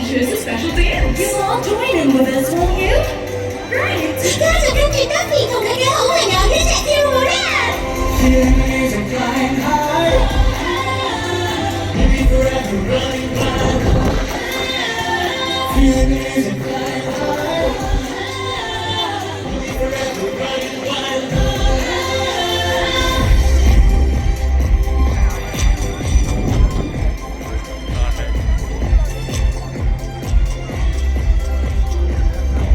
features a special dance. You all join in with us, won't you? Right. Ca sẽ chương trình đáp vị cùng các gái hữu là nhỏ với chạy theo mùa ra. Feelings are flying high. Maybe forever running wild. Feelings are